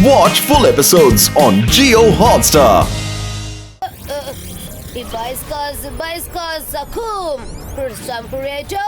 Watch full episodes on Jio Hotstar. Ibaiska Zakum. Sam Kurejo.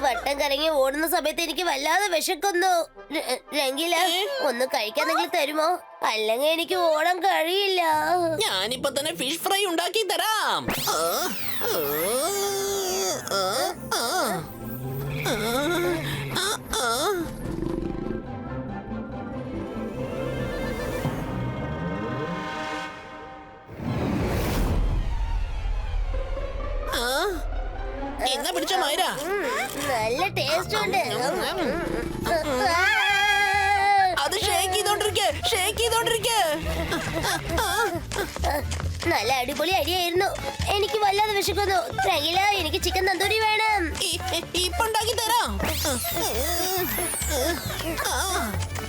വട്ടം കറങ്ങി ഓടുന്ന സമയത്ത് എനിക്ക് വല്ലാതെ വിശക്കുന്നു. രംഗില ഒന്ന് കഴിക്കാനെങ്കിലും തരുമോ? അല്ലെങ്കിൽ എനിക്ക് ഓടാൻ കഴിയില്ല. ഞാനിപ്പോ തന്നെ ഫിഷ് ഫ്രൈ ഉണ്ടാക്കി തരാം. എന്നാ പിടിച്ച മൈര, നല്ല ടേസ്റ്റ് ഉണ്ട്. അത് ഷേക്ക് ചെയ്തോണ്ടിരിക്കെ. നല്ല അടിപൊളി അടിയായിരുന്നു. എനിക്ക് വല്ലാതെ വിശക്കുന്നു. രംഗില, എനിക്ക് ചിക്കൻ തന്തൂരി വേണം. ഇപ്പൊ ഉണ്ടാക്കി തരാം.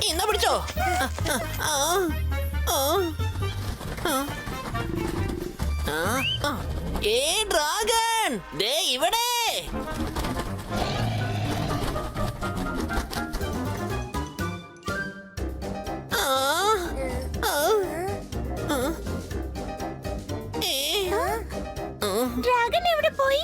എന്നാ പിടിച്ചോ. ഏ ഡ്രാഗൺ, ദേ ഇവിടെ. ഡ്രാഗൺ എവിടെ പോയി?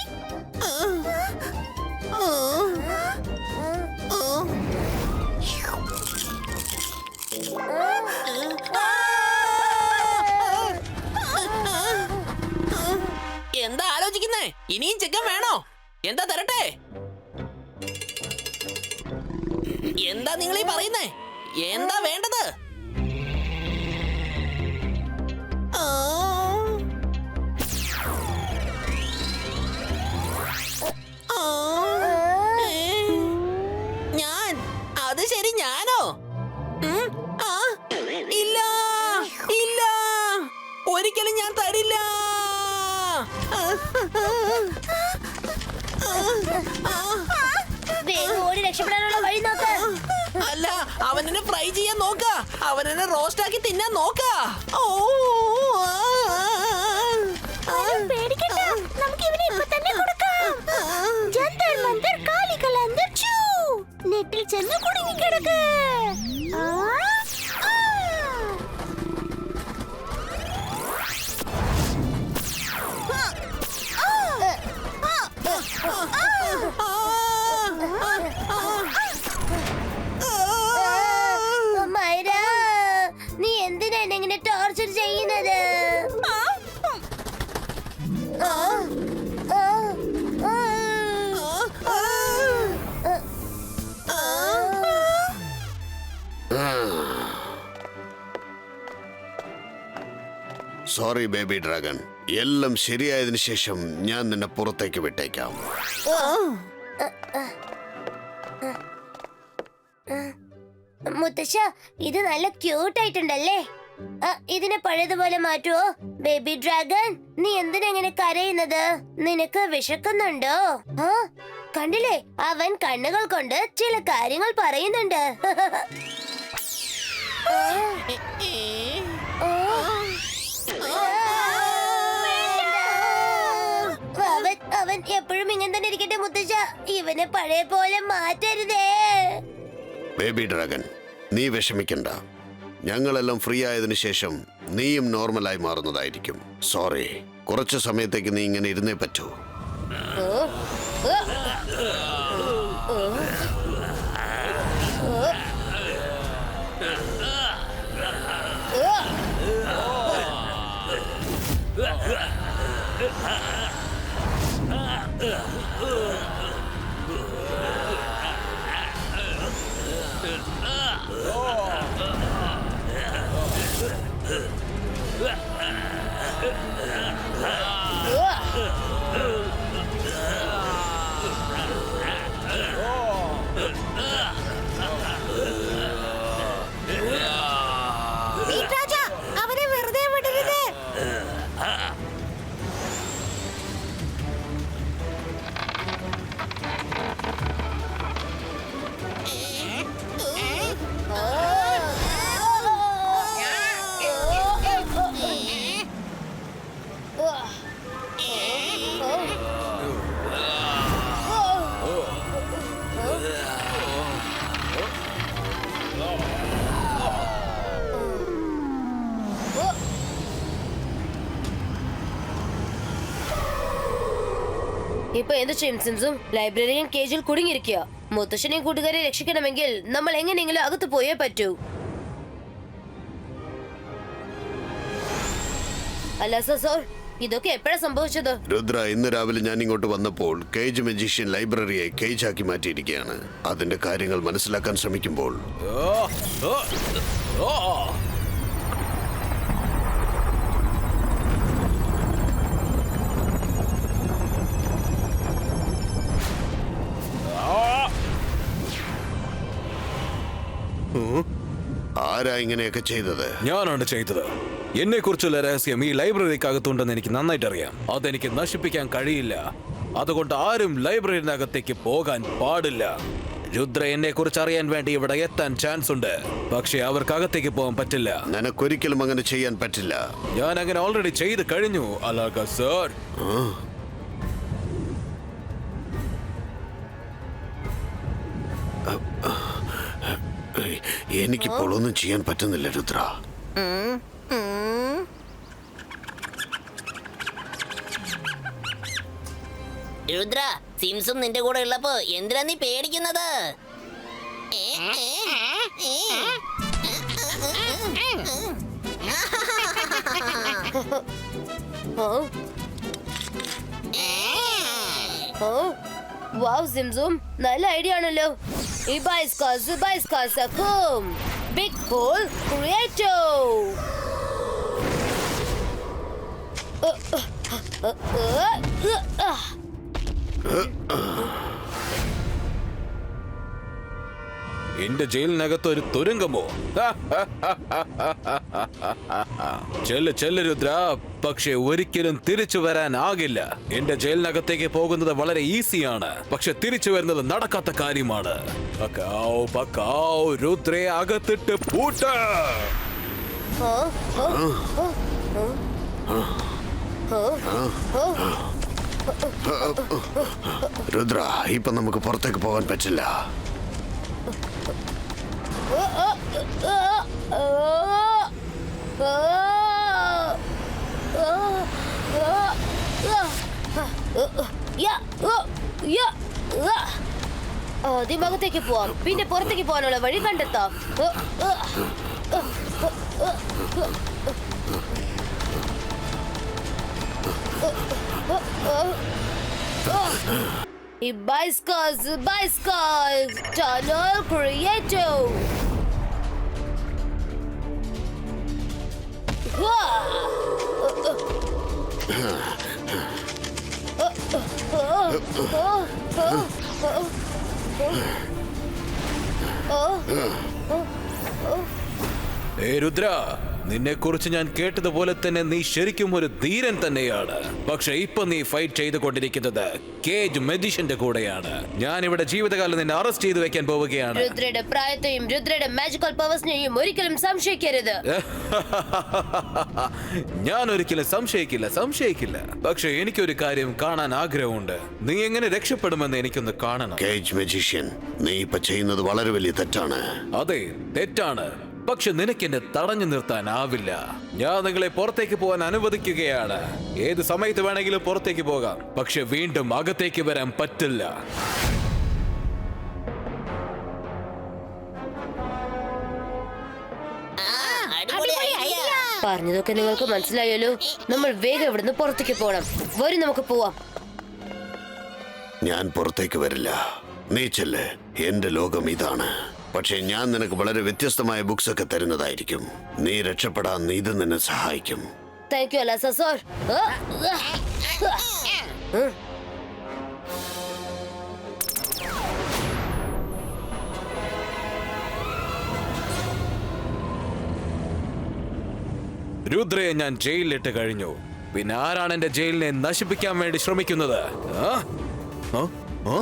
എന്താ ആലോചിക്കുന്നേ? ഇനിയും ചിക്കൻ വേണോ? എന്താ തരട്ടെ? എന്താ നിങ്ങൾ ഈ പറയുന്നേ? എന്താ വേണ്ടത്? ഞാൻ? അത് ശരി, ഞാനോ? ഇല്ല, ഒരിക്കലും ഞാൻ തരില്ല. രക്ഷപ്പെടാനുള്ള വഴി നോക്ക. അല്ല, അവനെ ഫ്രൈ ചെയ്യാൻ നോക്ക. അവനെ റോസ്റ്റ് ആക്കി തിന്നാൻ നോക്ക. പേടിക്കണ്ട, നമുക്ക് ഇവനെ ഇപ്പൊ തന്നെ കൊടുക്കാം. ജന്തർ മന്തർ കാലികൾ അന്തർ ചൂ. നെറ്റിൽ ചെന്ന് കുടുങ്ങി കിടക്ക്. മൈര, നീ എന്തിനാണ് ഇങ്ങനെ ടോർച്ചർ ചെയ്യുന്നത്? സോറി ബേബി ഡ്രാഗൺ, എല്ലാം ശരിയായതിനു ശേഷം ഞാൻ നിന്നെ പുറത്തേക്ക് വിട്ടേക്കാം. മുത്തശ്ശ, ഇത് നല്ല ക്യൂട്ട് ആയിട്ടുണ്ടല്ലേ? ഇതിനെ പഴയതുപോലെ മാറ്റുവോ? ബേബി ഡ്രാഗൺ, നീ എന്തിനെങ്ങനെ കരയുന്നത്? നിനക്ക് വിശക്കുന്നുണ്ടോ? കണ്ടില്ലേ, അവൻ കണ്ണുകൾ കൊണ്ട് ചില കാര്യങ്ങൾ പറയുന്നുണ്ട്. അവൻ എപ്പോഴും ഇങ്ങനെ തന്നെ ഇരിക്കട്ടെ മുത്തശ്ശ. ഇവനെ പഴയ പോലെ മാറ്റരുതേ. ബേബി ഡ്രാഗൺ, നീ വിഷമിക്കണ്ട. ഞങ്ങളെല്ലാം ഫ്രീ ആയതിനു ശേഷം നീയും നോർമലായി മാറുന്നതായിരിക്കും. സോറി, കുറച്ചു സമയത്തേക്ക് നീ ഇങ്ങനെ ഇരുന്നേ പറ്റൂ. അവനെ വെറുതെ വിടരുത്. ഇപ്പൊ എന്ത് ചെയ്യും സിംസും? ലൈബ്രറിയൻ കേജിൽ കുടുങ്ങിയിരിക്കുക. മുത്തശ്ശനെയും കൂട്ടുകാരെ രക്ഷിക്കണമെങ്കിൽ നമ്മൾ എങ്ങനെയെങ്കിലും അകത്ത് പോയേ പറ്റൂ. അല്ല സർ, ഇതൊക്കെ എപ്പോഴാ സംഭവിച്ചത്? രുദ്ര, ഇന്ന് രാവിലെ ഞാൻ ഇങ്ങോട്ട് വന്നപ്പോൾ കേജ് മജീഷ്യൻ ലൈബ്രറിയെ കേജാക്കി മാറ്റിയിരിക്കുകയാണ്. അതിന്റെ കാര്യങ്ങൾ മനസ്സിലാക്കാൻ ശ്രമിക്കുമ്പോൾ ആരാ ഇങ്ങനെയൊക്കെ ചെയ്തത്? ഞാനാണ് ചെയ്തത്. എന്നെ കുറിച്ചുള്ള രഹസ്യം ഈ ലൈബ്രറിക്കകത്തുണ്ടെന്ന് എനിക്ക് നന്നായിട്ട് അറിയാം. അതെനിക്ക് നശിപ്പിക്കാൻ കഴിയില്ല. അതുകൊണ്ട് ആരും ലൈബ്രറിനകത്തേക്ക് പോകാൻ പാടില്ല. രുദ്ര എന്നെ കുറിച്ച് അറിയാൻ വേണ്ടി ഇവിടെ എത്താൻ ചാൻസ് ഉണ്ട്, പക്ഷെ അവർക്കകത്തേക്ക് പോകാൻ പറ്റില്ല. നിനക്കൊരിക്കലും അങ്ങനെ ചെയ്യാൻ പറ്റില്ല. ഞാൻ അങ്ങനെ ഓൾറെഡി ചെയ്ത് കഴിഞ്ഞു അലാക സർ. എനിക്കിപ്പോൾ ഒന്നും ചെയ്യാൻ പറ്റുന്നില്ല രുദ്ര. രുദ്ര, സിംസും നിന്റെ കൂടെ ഉള്ളപ്പോ എന്തിനാ നീ പേടിക്കുന്നത്? വാവ് സിംസും, നല്ല ഐഡിയ ആണല്ലോ. ബിഗ് ഹോൾ ക്രിയേറ്റോ. എന്റെ ജയിലിനകത്ത് ഒരു തുരങ്കമോ? ചെല്ല് രുദ്ര, പക്ഷെ ഒരിക്കലും തിരിച്ചു വരാനാകില്ല. എന്റെ ജയിലിനകത്തേക്ക് പോകുന്നത് വളരെ ഈസിയാണ്, പക്ഷെ തിരിച്ചു വരുന്നത് നടക്കാത്ത കാര്യമാണ്. രുദ്രയെ അകത്തിട്ട് പൂട്ട. രുദ്ര, ഇപ്പൊ നമുക്ക് പുറത്തേക്ക് പോകാൻ പറ്റില്ല. ആദ്യം അകത്തേക്ക് പോവാം, പിന്നെ പുറത്തേക്ക് പോകാനുള്ള വഴി കണ്ടെത്താം. Bicycles, tunnel creator. രുദ്ര, നിന്നെ കുറിച്ച് ഞാൻ കേട്ടതുപോലെ തന്നെ നീ ശരിക്കും ഒരു ധീരൻ തന്നെയാണ്. പക്ഷെ ഇപ്പൊ നീ ഫൈറ്റ് ചെയ്തുകൊണ്ടിരിക്കുന്നത് കേജ് മജീഷ്യന്റെ കൂടെയാണ്. ഞാൻ ഇവിടെ ജീവിതകാലം നിന്നെ അറസ്റ്റ് ചെയ്ത് വെക്കാൻ പോവുകയാണ്. രുദ്രയുടെ പ്രായത്തെയും രുദ്രയുടെ മാജിക്കൽ പവേഴ്സിനെയും ഒരിക്കലും സംശയിക്കരുത്. ഞാൻ ഒരിക്കലും സംശയിക്കില്ല. പക്ഷെ എനിക്കൊരു കാര്യം കാണാൻ ആഗ്രഹമുണ്ട്. നീ എങ്ങനെ രക്ഷപ്പെടുമെന്ന് എനിക്കൊന്ന് കാണണം. കേജ് മജീഷ്യൻ, നീ ഇപ്പൊ ചെയ്യുന്നത് വളരെ വലിയ തെറ്റാണ്. അതെ, തെറ്റാണ്. പക്ഷെ നിനക്ക് എന്നെ തടഞ്ഞു നിർത്താനാവില്ല. ഞാൻ നിങ്ങളെ പുറത്തേക്ക് പോകാൻ അനുവദിക്കുകയാണ്. ഏത് സമയത്ത് വേണമെങ്കിലും പുറത്തേക്ക് പോകാം, പക്ഷെ വീണ്ടും അകത്തേക്ക് വരാൻ പറ്റില്ല. പറഞ്ഞതൊക്കെ നിങ്ങൾക്ക് മനസ്സിലായല്ലോ. നമ്മൾ വേഗം ഇവിടുന്ന് പുറത്തേക്ക് പോകണം. വരും, നമുക്ക് പോവാം. ഞാൻ പുറത്തേക്ക് വരില്ല. നീ ചെല്ല്. എന്റെ ലോകം ഇതാണ്. പക്ഷെ ഞാൻ നിനക്ക് വളരെ വ്യത്യസ്തമായ ബുക്സ് ഒക്കെ തരുന്നതായിരിക്കും. നീ രക്ഷപ്പെടാൻ ഇത് നിന്നെ സഹായിക്കും. താങ്ക് യു അലാസ സർ. രുദ്രയെ ഞാൻ ജയിലിലിട്ട് കഴിഞ്ഞു. പിന്നെ ആരാണ് എന്റെ ജയിലിനെ നശിപ്പിക്കാൻ വേണ്ടി ശ്രമിക്കുന്നത്? ആ? ആ? ആ?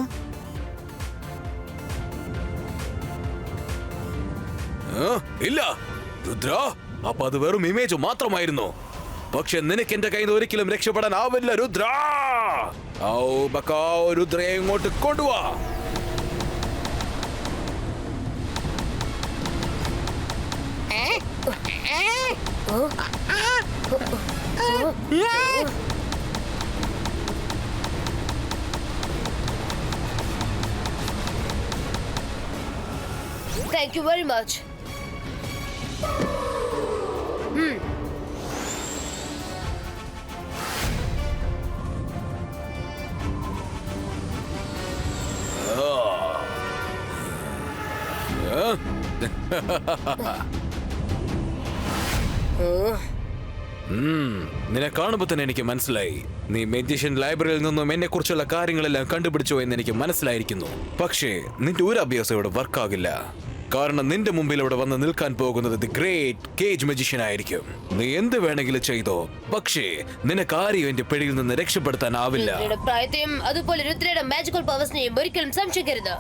ആ? ഇല്ല രുദ്ര, അപ്പൊ അത് വെറും ഇമേജ് മാത്രമായിരുന്നു. പക്ഷെ നിനക്ക് എന്റെ കയ്യിൽ നിന്ന് ഒരിക്കലും രക്ഷപ്പെടാനാവില്ല രുദ്ര. രുദ്രയെ ഇങ്ങോട്ട് കൊണ്ടുവാ. Thank you very much. നിന്നെ കാണുമ്പോ തന്നെ എനിക്ക് മനസ്സിലായി, നീ മെജിഷ്യൻ ലൈബ്രറിയിൽ നിന്നും എന്നെ കുറിച്ചുള്ള കാര്യങ്ങളെല്ലാം കണ്ടുപിടിച്ചോ എന്ന് എനിക്ക് മനസ്സിലായിരിക്കുന്നു. പക്ഷേ നിന്റെ ഒരു അഭ്യാസം ഇവിടെ വർക്കാകില്ല. കാരണം നിന്റെ മുമ്പിൽ ഇവിടെ വന്ന് നിൽക്കാൻ പോകുന്നത് ദി ഗ്രേറ്റ് കേജ് മജിഷ്യൻ ആയിരിക്കും. നീ എന്ത് വേണമെങ്കിലും ചെയ്തോ, പക്ഷേ നിനക്ക് ആരെയും എന്റെ പിടിയിൽ നിന്ന് രക്ഷപ്പെടുത്താനാവില്ല. രുദ്രയുടെ പ്രായത്തെയും അതുപോലെ രുദ്രയുടെ മാജിക്കൽ പവേഴ്സിനെയും ഒരിക്കലും സംശയിക്കരുത്.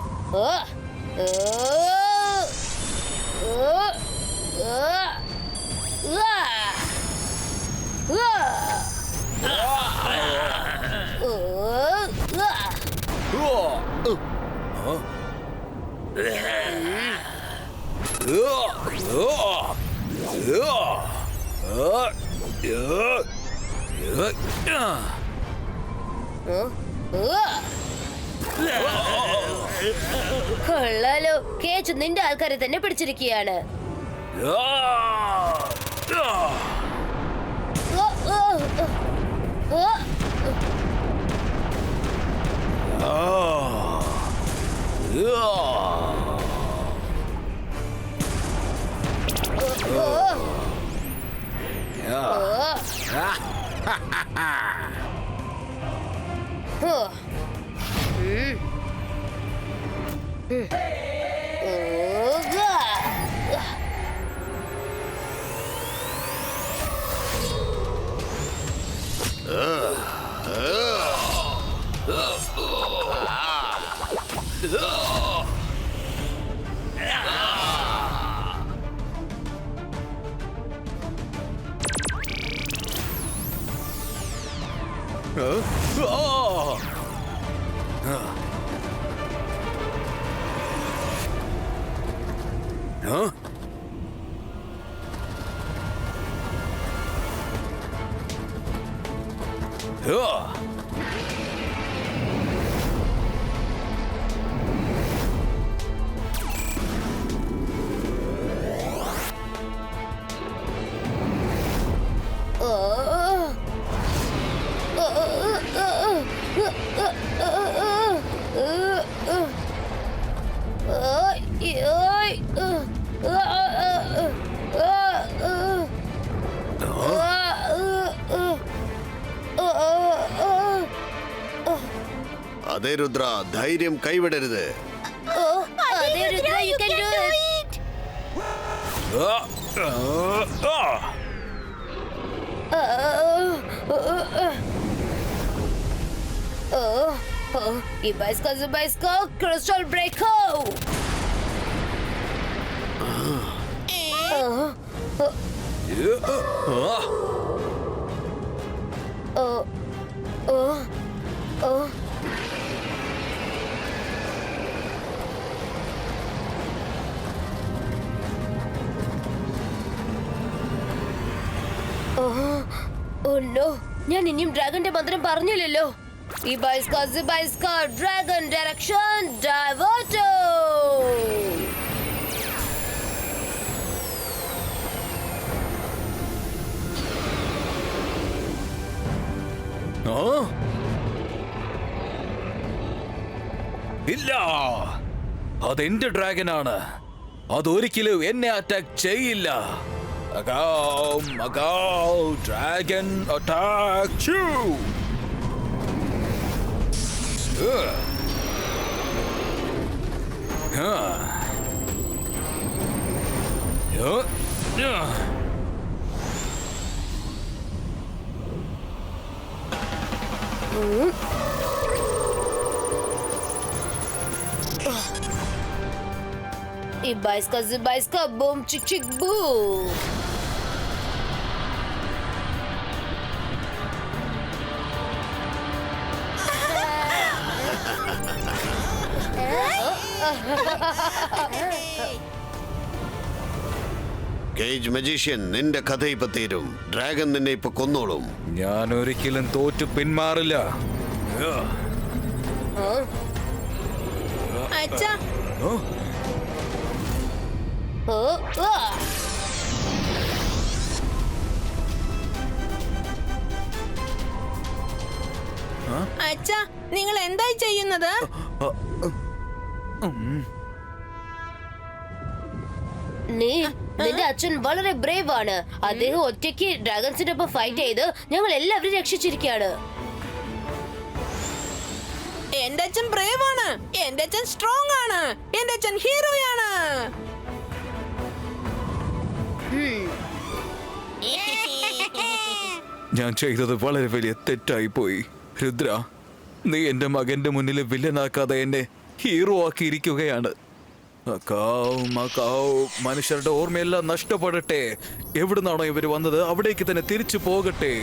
കൊള്ളാലോ, കേജ് നിന്റെ ആൾക്കാരെ തന്നെ പിടിച്ചിരിക്കുകയാണ്. അതെ രുദ്ര, ധൈര്യം കൈവിടരുത്. ക്രിസ്റ്റൽ ബ്രേക്കോ. ഞാൻ ഇനിയും ഡ്രാഗന്റെ മന്ത്രം പറഞ്ഞില്ലല്ലോ. ഡ്രാഗൺ ഡയറക്ഷൻ ഡൈവേർട്ടോ. ഇല്ല, അതെന്റെ ഡ്രാഗനാണ്. അതൊരിക്കലും എന്നെ അറ്റാക്ക് ചെയ്യില്ല. Magao, dragon attack, chew! Ibaiska, boom, chick, chick, boom. Cage magician, നിന്റെ കഥ ഇപ്പൊ തീരും. ഡ്രാഗൺ നിന്നെ ഇപ്പൊ കൊന്നോളും. ഞാൻ ഒരിക്കലും തോറ്റു പിന്മാറില്ല. അച്ഛാ, അച്ഛാ, നിങ്ങൾ എന്തായി ചെയ്യുന്നത്? നിന്റെ അച്ഛൻ വളരെ ബ്രേവ് ആണ്. അദ്ദേഹം ഒറ്റയ്ക്ക് ഡ്രാഗൺസിനൊപ്പം ഫൈറ്റ് ചെയ്ത് ഞങ്ങൾ എല്ലാവരും രക്ഷിച്ചിരിക്കുകയാണ്. എന്റെ അച്ഛൻ ബ്രേവ് ആണ്, എന്റെ അച്ഛൻ സ്ട്രോങ് ആണ്, എന്റെ അച്ഛൻ ഹീറോയാണ്. ഞാൻ ചെയ്തത് വളരെ വലിയ തെറ്റായി പോയി. രുദ്ര, നീ എന്റെ മകന്റെ മുന്നിൽ വില്ലനാക്കാതെ എന്നെ ഹീറോ ആക്കിയിരിക്കുകയാണ്. മനുഷ്യരുടെ ഓർമ്മയെല്ലാം നഷ്ടപ്പെടട്ടെ. എവിടുന്നാണോ ഇവര് വന്നത് അവിടേക്ക് തന്നെ തിരിച്ചു പോകട്ടെ.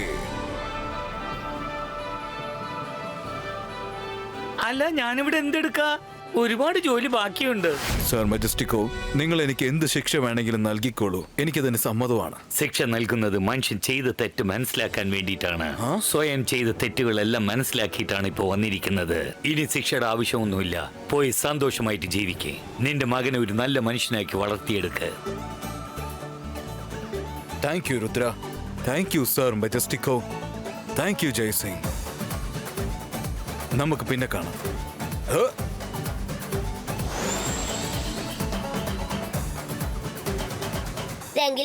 അല്ല, ഞാനിവിടെ എന്തെടുക്കാ? ഒരുപാട് ജോലി ബാക്കിയുണ്ട്. സർ മജസ്റ്റിക്കോ, നിങ്ങൾ എനിക്ക് എന്ത് ശിക്ഷ വേണമെങ്കിലും നൽകിക്കോളൂ. എനിക്കതിന് സമ്മതമാണ്. ശിക്ഷ നൽകുന്നത് മനുഷ്യൻ ചെയ്ത തെറ്റ് മനസ്സിലാക്കാൻ വേണ്ടിയിട്ടാണ്. സ്വയം ചെയ്ത തെറ്റുകളെല്ലാം മനസ്സിലാക്കിയിട്ടാണ് ഇപ്പൊ വന്നിരിക്കുന്നത്. ഇനി ശിക്ഷയുടെ ആവശ്യമൊന്നുമില്ല. പോയി സന്തോഷമായിട്ട് ജീവിക്കേ. നിന്റെ മകനെ ഒരു നല്ല മനുഷ്യനാക്കി വളർത്തിയെടുക്ക്. Thank you Rudra. Thank you sir മജസ്റ്റിക്കോ. Thank you Jaisingh. നമുക്ക് പിന്നെ കാണാം.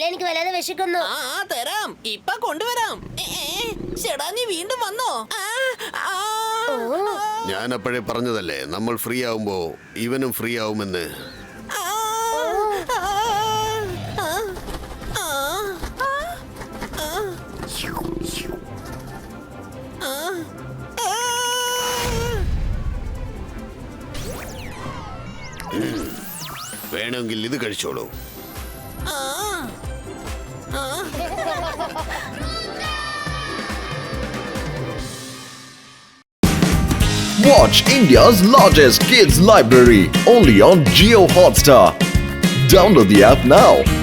എനിക്ക് വല്ലാതെ വിശക്കുന്നു. തരാം, ഇപ്പൊ കൊണ്ടുവരാം. ചേടാ, നീ വീണ്ടും വന്നോ? ഞാൻ അപ്പോഴേ പറഞ്ഞതല്ലേ, നമ്മൾ ഫ്രീ ആവുമ്പോ ഇവനും ഫ്രീ ആവുമെന്ന്. വേണമെങ്കിൽ ഇത് കഴിച്ചോളൂ. Watch India's largest kids library only on Jio Hotstar. Download the app now.